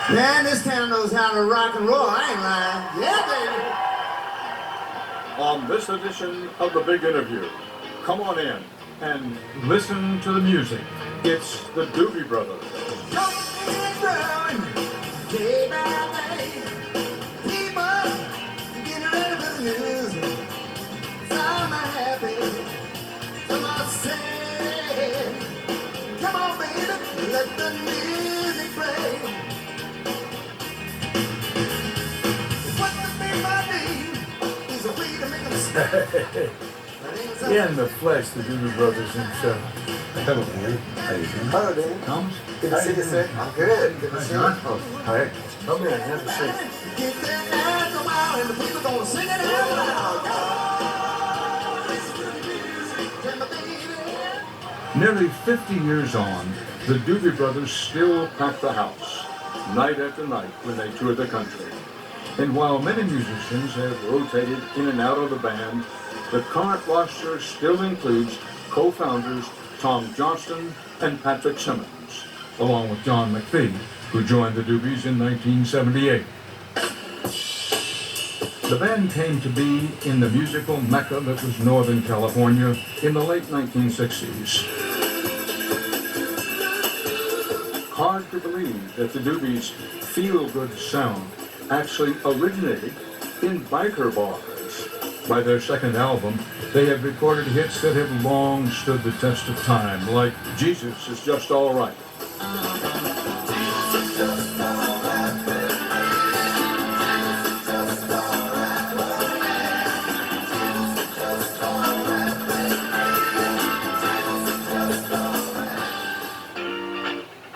Man, this town knows how to rock and roll. I ain't lying. Yeah, baby. On this edition of The Big Interview, come on in and listen to the music. It's the Doobie Brothers. Day by day, people getting ready for the music. Some are happy, some are sad. Come on, baby, let the music play. What the people need is a way to make them stay. In the flesh, the Doobie Brothers themselves. Hello, Dan. How you doing? Hello, Dan. Comes? Good to see you, sir. I'm good. Good to see you. All right. Come in, have a seat. Get their hands a while and the people gonna sing it out loud. Nearly 50 years on, the Doobie Brothers still pack the house, night after night when they tour the country. And while many musicians have rotated in and out of the band, the current roster still includes co-founders Tom Johnston and Patrick Simmons, along with John McFee, who joined the Doobies in 1978. The band came to be in the musical mecca that was Northern California in the late 1960s. Hard to believe that the Doobies' feel-good sound actually originated in biker bars. By their second album, they have recorded hits that have long stood the test of time, like Jesus Is Just All Right.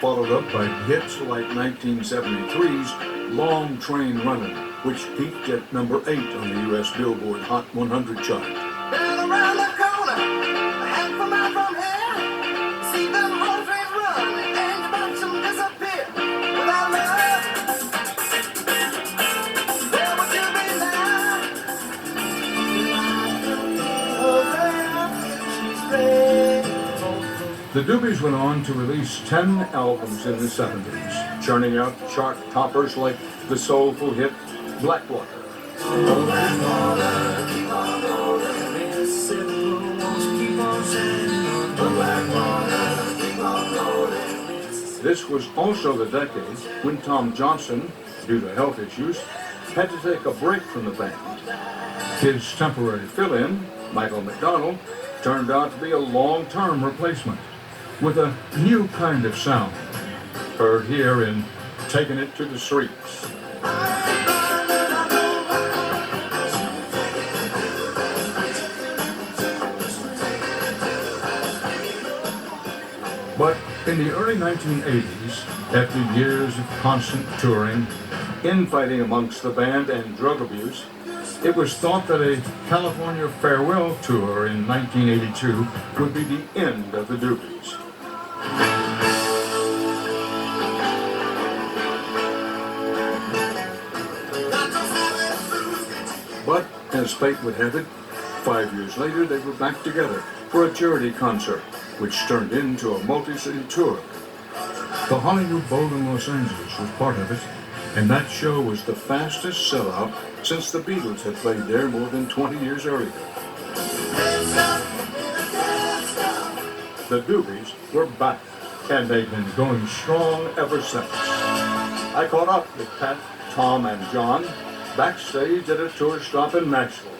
Followed up by hits like 1973's Long Train Runnin', which peaked at number 8 on the U.S. Billboard Hot 100 chart. Down around the corner, half a mile from here, see them old trains run, and you watch them disappear. Without love, where would you be now? The Doobies went on to release 10 albums in the 70s, churning out chart toppers like the soulful hit Blackwater. This was also the decade when Tom Johnston, due to health issues, had to take a break from the band. His temporary fill-in, Michael McDonald, turned out to be a long-term replacement with a new kind of sound, heard here in Taking It to the Streets. But in the early 1980s, after years of constant touring, infighting amongst the band and drug abuse, it was thought that a California farewell tour in 1982 would be the end of the Doobies. But, as fate would have it, 5 years later they were back together for a charity concert, which turned into a multi-city tour. The Hollywood Bowl in Los Angeles was part of it, and that show was the fastest sellout since the Beatles had played there more than 20 years earlier. The Doobies were back, and they've been going strong ever since. I caught up with Pat, Tom, and John backstage at a tour stop in Nashville.